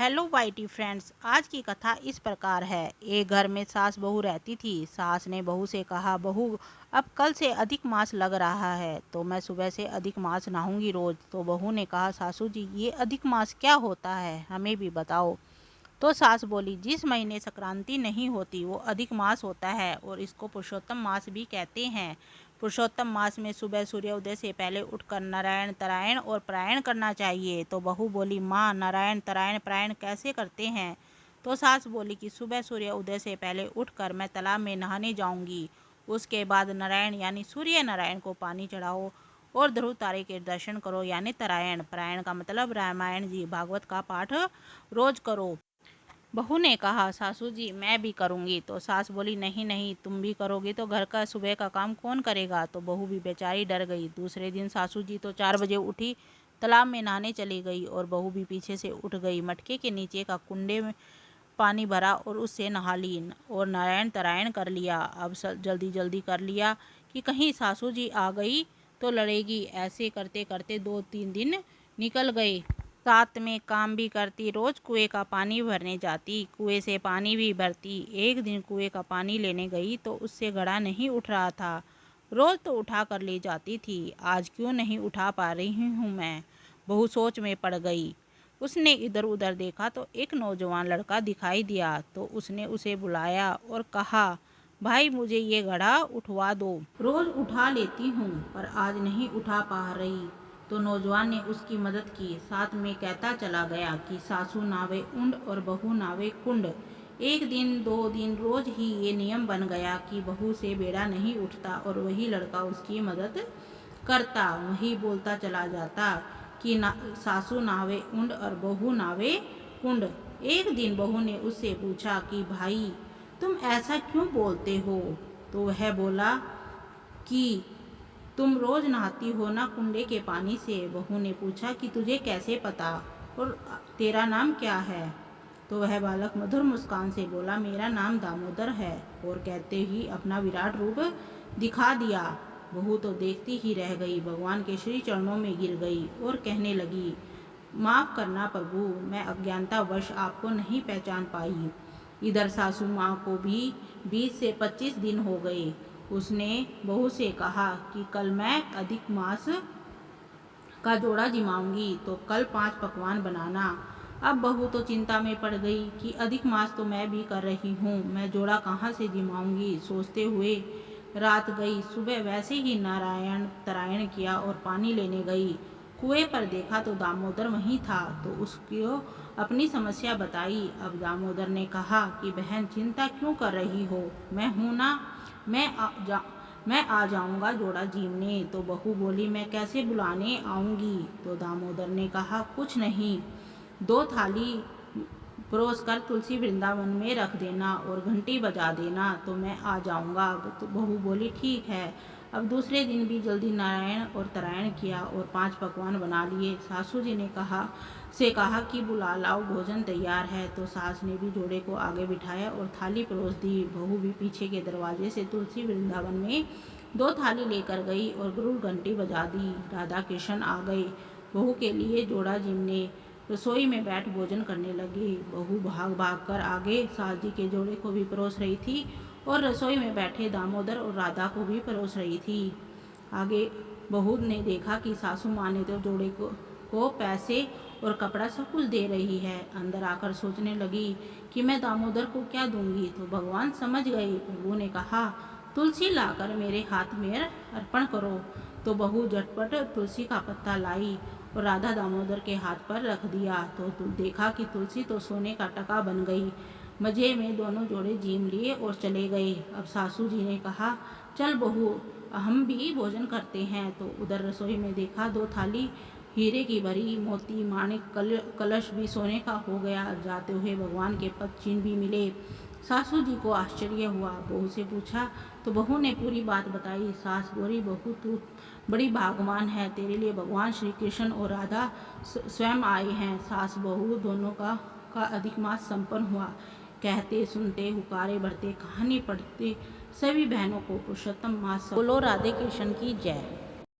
Hello वाइटी friends, आज की कथा इस प्रकार है। एक घर में सास बहू रहती थी। सास ने बहू से कहा, बहू अब कल से अधिक मास लग रहा है तो मैं सुबह से अधिक मास नहाऊंगी रोज। तो बहू ने कहा, सासू जी ये अधिक मास क्या होता है, हमें भी बताओ। तो सास बोली, जिस महीने संक्रांति नहीं होती वो अधिक मास होता है और इसको पुरुषोत्तम मास भी कहते हैं। पुरुषोत्तम मास में सुबह सूर्योदय से पहले उठकर नारायण तरायण और प्रायण करना चाहिए। तो बहू बोली, माँ नारायण तरायण प्रायण कैसे करते हैं। तो सास बोली कि सुबह सूर्य उदय से पहले उठकर मैं तालाब में नहाने जाऊंगी। उसके बाद नारायण यानी सूर्य नारायण को पानी चढ़ाओ और ध्रुव तारे के दर्शन करो यानी तरायण। प्रायण का मतलब रामायण जी भागवत का पाठ रोज करो। बहू ने कहा, सासू जी मैं भी करूंगी। तो सास बोली, नहीं नहीं, तुम भी करोगी तो घर का सुबह का काम कौन करेगा। तो बहू भी बेचारी डर गई। दूसरे दिन सासू जी तो 4 बजे उठी, तालाब में नहाने चली गई और बहू भी पीछे से उठ गई। मटके के नीचे का कुंडे में पानी भरा और उससे नहा ली और नारायण तरायण कर लिया। अब जल्दी जल्दी कर लिया कि कहीं सासू जी आ गई तो लड़ेगी। ऐसे करते करते 2-3 दिन निकल गए। साथ में काम भी करती, रोज कुएं का पानी भरने जाती, कुएं से पानी भी भरती। एक दिन कुएं का पानी लेने गई तो उससे घड़ा नहीं उठ रहा था। रोज तो उठा कर ले जाती थी, आज क्यों नहीं उठा पा रही हूँ मैं। बहू सोच में पड़ गई। उसने इधर उधर देखा तो एक नौजवान लड़का दिखाई दिया। तो उसने उसे बुलाया और कहा, भाई मुझे ये घड़ा उठवा दो, रोज उठा लेती हूँ पर आज नहीं उठा पा रही। तो नौजवान ने उसकी मदद की, साथ में कहता चला गया कि सासू नावे उंड और बहू नावे कुंड। एक दिन 2 दिन रोज ही ये नियम बन गया कि बहू से बेड़ा नहीं उठता और वही लड़का उसकी मदद करता। वही बोलता चला जाता कि सासू नावे उंड और बहू नावे कुंड। एक दिन बहू ने उससे पूछा कि भाई तुम ऐसा क्यों बोलते हो। तो वह बोला कि तुम रोज नहाती हो ना कुंडे के पानी से। बहू ने पूछा कि तुझे कैसे पता और तेरा नाम क्या है। तो वह बालक मधुर मुस्कान से बोला, मेरा नाम दामोदर है। और कहते ही अपना विराट रूप दिखा दिया। बहू तो देखती ही रह गई, भगवान के श्री चरणों में गिर गई और कहने लगी, माफ करना प्रभु, मैं अज्ञानतावश आपको नहीं पहचान पाई। इधर सासू माँ को भी 20 से 25 दिन हो गए। उसने बहू से कहा कि कल मैं अधिक मास का जोड़ा जिमाऊंगी तो कल 5 पकवान बनाना। अब बहू तो चिंता में पड़ गई कि अधिक मास तो मैं भी कर रही हूँ, मैं जोड़ा कहाँ से जिमाऊंगी। सोचते हुए रात गई। सुबह वैसे ही नारायण तरायण किया और पानी लेने गई। कुएं पर देखा तो दामोदर वहीं था। तो उसको अपनी समस्या बताई। अब दामोदर ने कहा कि बहन चिंता क्यों कर रही हो, मैं हूँ ना, मैं आ जाऊंगा जोड़ा जीमने। तो बहू बोली, मैं कैसे बुलाने आऊंगी। तो दामोदर ने कहा, कुछ नहीं, 2 थाली परोस कर तुलसी वृंदावन में रख देना और घंटी बजा देना तो मैं आ जाऊंगा। तो बहू बोली, ठीक है। अब दूसरे दिन भी जल्दी नारायण और तरायण किया और 5 पकवान बना लिए। सासू जी ने कहा कि बुला लाओ, भोजन तैयार है। तो सास ने भी जोड़े को आगे बिठाया और थाली परोस दी। बहू भी पीछे के दरवाजे से तुलसी वृंदावन में 2 थाली लेकर गई और गुरु घंटी बजा दी। राधा कृष्ण आ गए। बहू के लिए जोड़ा जिमने रसोई में बैठ भोजन करने लगी। बहू भाग भाग कर आगे सास जी के जोड़े को भी परोस रही थी और रसोई में बैठे दामोदर और राधा को भी परोस रही थी। आगे बहू ने देखा कि सासू माँ ने तो जोड़े को पैसे और कपड़ा सब कुछ दे रही है। अंदर आकर सोचने लगी कि मैं दामोदर को क्या दूंगी। तो भगवान समझ गए। प्रभु ने कहा, तुलसी लाकर मेरे हाथ में अर्पण करो। तो बहू झटपट तुलसी का पत्ता लाई और राधा दामोदर के हाथ पर रख दिया। तो देखा कि तुलसी तो सोने का टका बन गई। मजे में दोनों जोड़े जीम लिए और चले गए। अब सासू जी ने कहा, चल बहू हम भी भोजन करते हैं। तो उधर रसोई में देखा 2 थाली हीरे की भरी, मोती माणिक कलश भी सोने का हो गया। जाते हुए भगवान के पद चिन्ह भी मिले। सासू जी को आश्चर्य हुआ। बहू से पूछा तो बहू ने पूरी बात बताई। सास बोली, बहू तू बड़ी भागवान है, तेरे लिए भगवान श्री कृष्ण और राधा स्वयं आए हैं। सास बहू दोनों का अधिक मास संपन्न हुआ। कहते सुनते हुकारे भरते कहानी पढ़ते सभी बहनों को पुरुषोत्तम मास। बोलो राधे कृष्ण की जय।